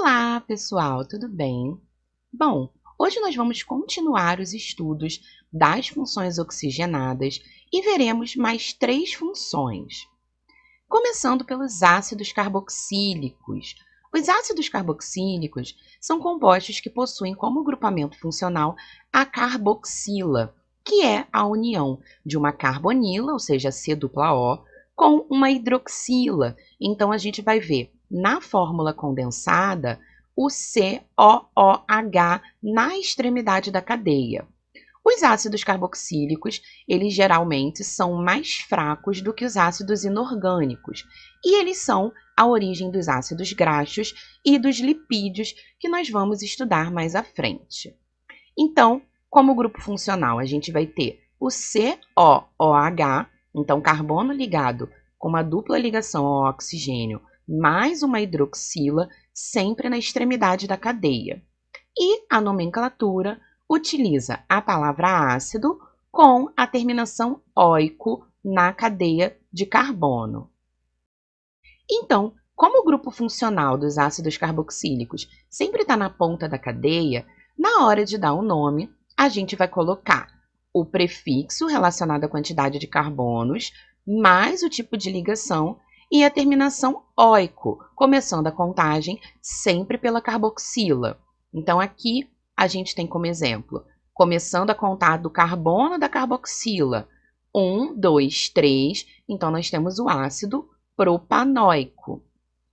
Olá, pessoal, tudo bem? Bom, hoje nós vamos continuar os estudos das funções oxigenadas e veremos mais 3 funções. Começando pelos ácidos carboxílicos. Os ácidos carboxílicos são compostos que possuem como grupamento funcional a carboxila, que é a união de uma carbonila, ou seja, C-O, com uma hidroxila. Então, a gente vai ver na fórmula condensada o COOH na extremidade da cadeia. Os ácidos carboxílicos, eles geralmente são mais fracos do que os ácidos inorgânicos, e eles são a origem dos ácidos graxos e dos lipídios que nós vamos estudar mais à frente. Então, como grupo funcional, a gente vai ter o COOH, então carbono ligado com uma dupla ligação ao oxigênio, mais uma hidroxila, sempre na extremidade da cadeia. E a nomenclatura utiliza a palavra ácido com a terminação oico na cadeia de carbono. Então, como o grupo funcional dos ácidos carboxílicos sempre está na ponta da cadeia, na hora de dar o nome, a gente vai colocar o prefixo relacionado à quantidade de carbonos, mais o tipo de ligação e a terminação oico, começando a contagem sempre pela carboxila. Então, aqui a gente tem como exemplo, começando a contar do carbono da carboxila, 1, 2, 3, então nós temos o ácido propanoico.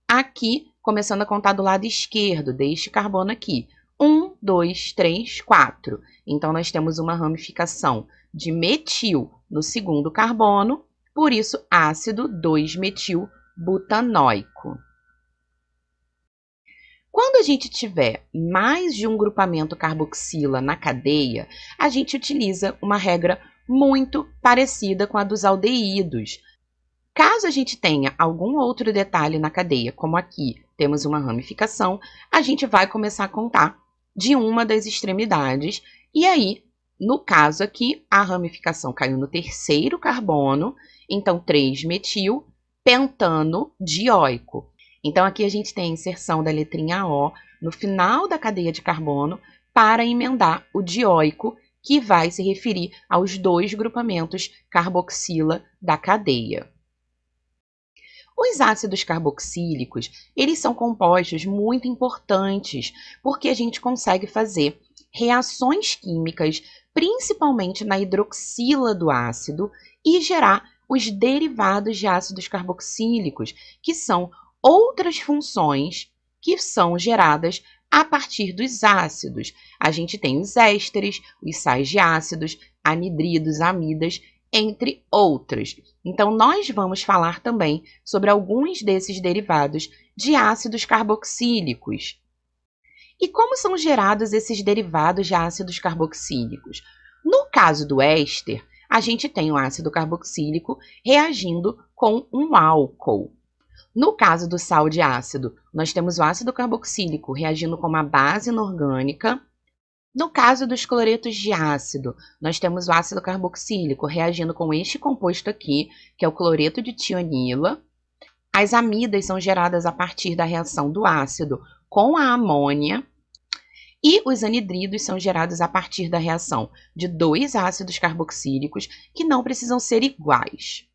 Aqui, começando a contar do lado esquerdo, deste carbono aqui, 1, 2, 3, 4. Então, nós temos uma ramificação de metil no segundo carbono, por isso, ácido 2-metil-butanoico. Quando a gente tiver mais de um grupamento carboxila na cadeia, a gente utiliza uma regra muito parecida com a dos aldeídos. Caso a gente tenha algum outro detalhe na cadeia, como aqui temos uma ramificação, a gente vai começar a contar de uma das extremidades, e aí, no caso aqui, a ramificação caiu no terceiro carbono, então 3-metil, pentano dioico. Então, aqui a gente tem a inserção da letrinha O no final da cadeia de carbono para emendar o dioico, que vai se referir aos 2 grupamentos carboxila da cadeia. Os ácidos carboxílicos, eles são compostos muito importantes, porque a gente consegue fazer reações químicas, principalmente na hidroxila do ácido, e gerar os derivados de ácidos carboxílicos, que são outras funções que são geradas a partir dos ácidos. A gente tem os ésteres, os sais de ácidos, anidridos, amidas, entre outros. Então, nós vamos falar também sobre alguns desses derivados de ácidos carboxílicos. E como são gerados esses derivados de ácidos carboxílicos? No caso do éster, a gente tem o ácido carboxílico reagindo com um álcool. No caso do sal de ácido, nós temos o ácido carboxílico reagindo com uma base inorgânica. No caso dos cloretos de ácido, nós temos o ácido carboxílico reagindo com este composto aqui, que é o cloreto de tionila. As amidas são geradas a partir da reação do ácido com a amônia. E os anidridos são gerados a partir da reação de 2 ácidos carboxílicos que não precisam ser iguais.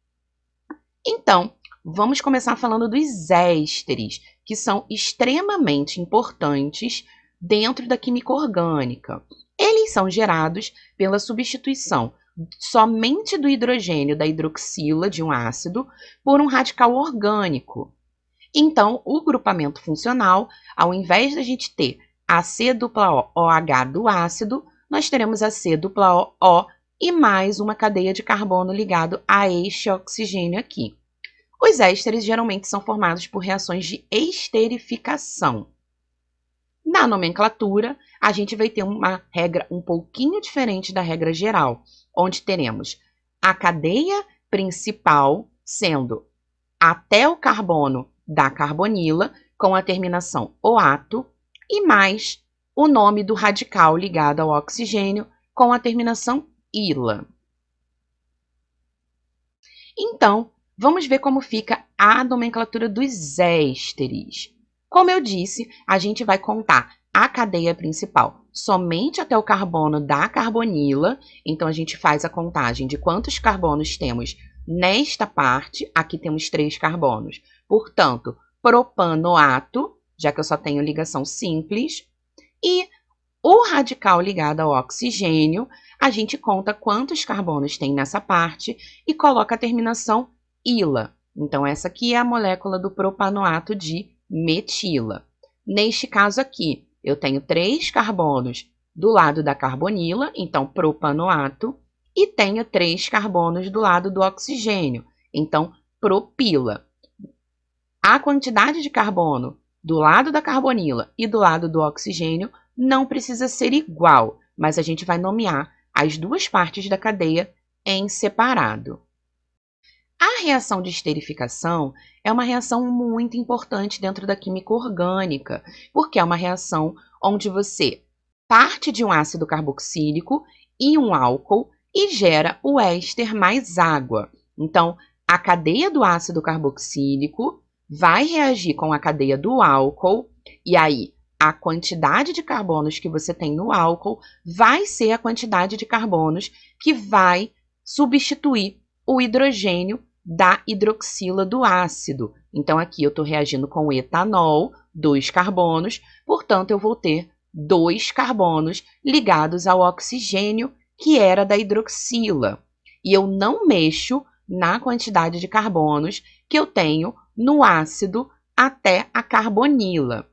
Então, vamos começar falando dos ésteres, que são extremamente importantes dentro da química orgânica. Eles são gerados pela substituição somente do hidrogênio da hidroxila de um ácido por um radical orgânico. Então, o grupamento funcional, ao invés da gente ter a C-OH do ácido, nós teremos a C-O e mais uma cadeia de carbono ligado a este oxigênio aqui. Os ésteres geralmente são formados por reações de esterificação. Na nomenclatura, a gente vai ter uma regra um pouquinho diferente da regra geral, onde teremos a cadeia principal sendo até o carbono da carbonila, com a terminação -oato, e mais o nome do radical ligado ao oxigênio, com a terminação -ila. Então, vamos ver como fica a nomenclatura dos ésteres. Como eu disse, a gente vai contar a cadeia principal somente até o carbono da carbonila. Então, a gente faz a contagem de quantos carbonos temos nesta parte. Aqui temos 3 carbonos. Portanto, propanoato, já que eu só tenho ligação simples, e o radical ligado ao oxigênio, a gente conta quantos carbonos tem nessa parte e coloca a terminação -ila. Então, essa aqui é a molécula do propanoato de metila. Neste caso aqui, eu tenho 3 carbonos do lado da carbonila, então propanoato, e tenho 3 carbonos do lado do oxigênio, então propila. A quantidade de carbono do lado da carbonila e do lado do oxigênio não precisa ser igual, mas a gente vai nomear as duas partes da cadeia em separado. A reação de esterificação é uma reação muito importante dentro da química orgânica, porque é uma reação onde você parte de um ácido carboxílico e um álcool e gera o éster mais água. Então, a cadeia do ácido carboxílico vai reagir com a cadeia do álcool, e aí a quantidade de carbonos que você tem no álcool vai ser a quantidade de carbonos que vai substituir o hidrogênio da hidroxila do ácido. Então, aqui eu estou reagindo com o etanol, 2 carbonos, portanto, eu vou ter 2 carbonos ligados ao oxigênio, que era da hidroxila. E eu não mexo na quantidade de carbonos que eu tenho no ácido até a carbonila.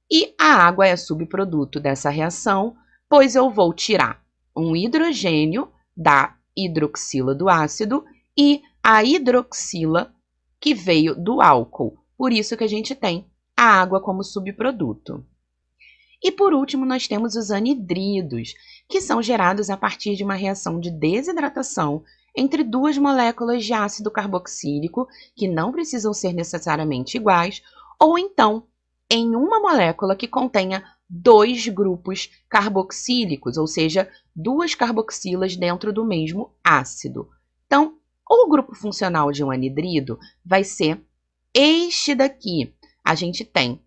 E a água é subproduto dessa reação, pois eu vou tirar um hidrogênio da hidroxila do ácido e a hidroxila que veio do álcool. Por isso que a gente tem a água como subproduto. E por último, nós temos os anidridos, que são gerados a partir de uma reação de desidratação entre 2 moléculas de ácido carboxílico, que não precisam ser necessariamente iguais, ou então em uma molécula que contenha 2 grupos carboxílicos, ou seja, 2 carboxilas dentro do mesmo ácido. Então, o grupo funcional de um anidrido vai ser este daqui. A gente tem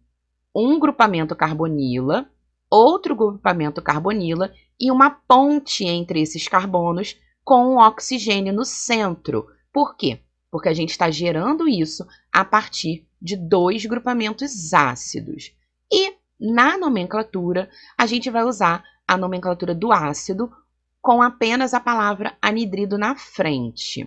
um grupamento carbonila, outro grupamento carbonila e uma ponte entre esses carbonos com o oxigênio no centro. Por quê? Porque a gente está gerando isso a partir de 2 grupamentos ácidos. E na nomenclatura, a gente vai usar a nomenclatura do ácido com apenas a palavra anidrido na frente.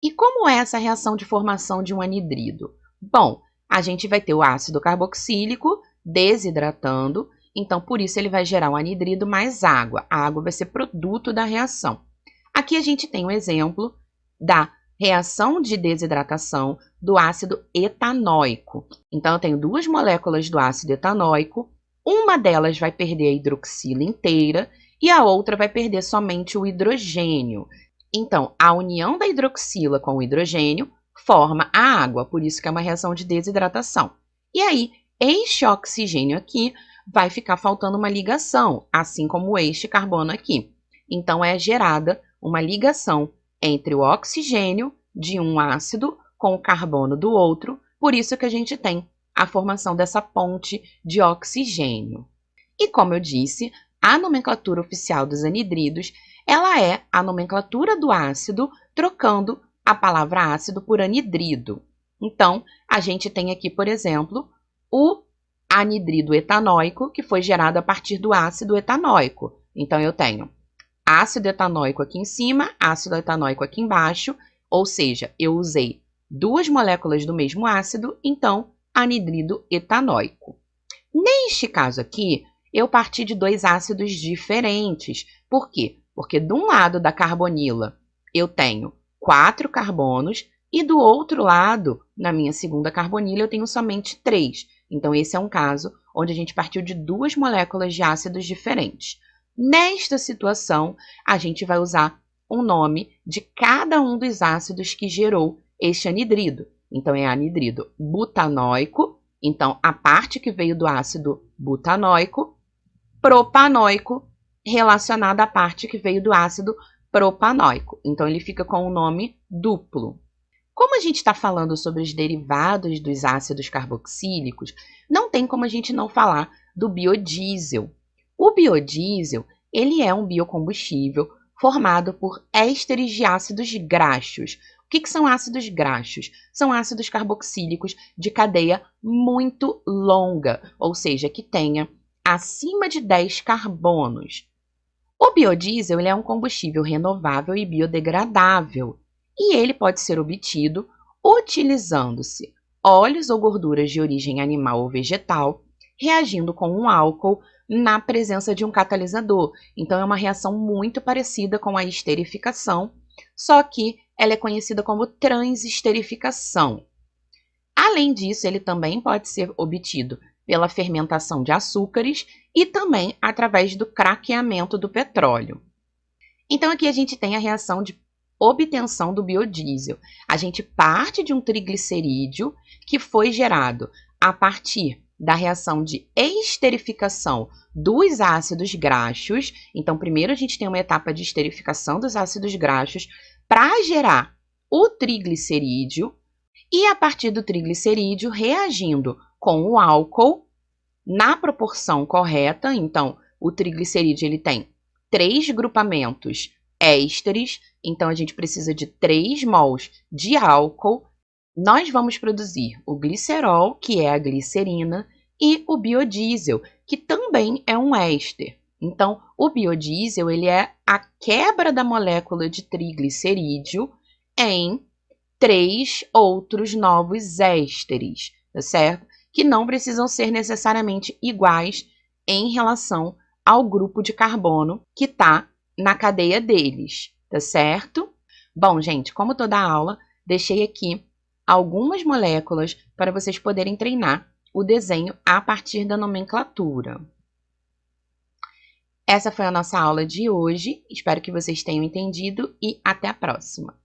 E como é essa reação de formação de um anidrido? Bom, a gente vai ter o ácido carboxílico desidratando, então por isso ele vai gerar um anidrido mais água. A água vai ser produto da reação. Aqui a gente tem um exemplo da reação de desidratação do ácido etanóico. Então eu tenho 2 moléculas do ácido etanóico, uma delas vai perder a hidroxila inteira e a outra vai perder somente o hidrogênio. Então, a união da hidroxila com o hidrogênio forma a água, por isso que é uma reação de desidratação. E aí, este oxigênio aqui vai ficar faltando uma ligação, assim como este carbono aqui. Então, é gerada uma ligação entre o oxigênio de um ácido com o carbono do outro, por isso que a gente tem a formação dessa ponte de oxigênio. E como eu disse, a nomenclatura oficial dos anidridos ela é a nomenclatura do ácido, trocando a palavra ácido por anidrido. Então, a gente tem aqui, por exemplo, o anidrido etanóico, que foi gerado a partir do ácido etanóico. Então, eu tenho ácido etanóico aqui em cima, ácido etanóico aqui embaixo, ou seja, eu usei 2 moléculas do mesmo ácido, então, anidrido etanóico. Neste caso aqui, eu parti de 2 ácidos diferentes. Por quê? Porque de um lado da carbonila eu tenho 4 carbonos e do outro lado, na minha segunda carbonila, eu tenho somente 3. Então, esse é um caso onde a gente partiu de 2 moléculas de ácidos diferentes. Nesta situação, a gente vai usar um nome de cada um dos ácidos que gerou este anidrido. Então, é anidrido butanóico. Então, a parte que veio do ácido butanóico, propanóico, relacionada à parte que veio do ácido propanóico. Então, ele fica com o nome duplo. Como a gente está falando sobre os derivados dos ácidos carboxílicos, não tem como a gente não falar do biodiesel. O biodiesel, ele é um biocombustível formado por ésteres de ácidos graxos. O que são ácidos graxos? São ácidos carboxílicos de cadeia muito longa, ou seja, que tenha acima de 10 carbonos. O biodiesel ele é um combustível renovável e biodegradável, e ele pode ser obtido utilizando-se óleos ou gorduras de origem animal ou vegetal, reagindo com um álcool na presença de um catalisador. Então, é uma reação muito parecida com a esterificação, só que ela é conhecida como transesterificação. Além disso, ele também pode ser obtido pela fermentação de açúcares e também através do craqueamento do petróleo. Então, aqui a gente tem a reação de obtenção do biodiesel. A gente parte de um triglicerídeo que foi gerado a partir da reação de esterificação dos ácidos graxos. Então, primeiro a gente tem uma etapa de esterificação dos ácidos graxos para gerar o triglicerídeo, e a partir do triglicerídeo, reagindo com o álcool na proporção correta. Então, o triglicerídeo ele tem 3 grupamentos ésteres, então a gente precisa de 3 mols de álcool. Nós vamos produzir o glicerol, que é a glicerina, e o biodiesel, que também é um éster. Então, o biodiesel ele é a quebra da molécula de triglicerídeo em 3 outros novos ésteres, tá certo? Que não precisam ser necessariamente iguais em relação ao grupo de carbono que está na cadeia deles, tá certo? Bom, gente, como toda aula, deixei aqui algumas moléculas para vocês poderem treinar o desenho a partir da nomenclatura. Essa foi a nossa aula de hoje, espero que vocês tenham entendido e até a próxima!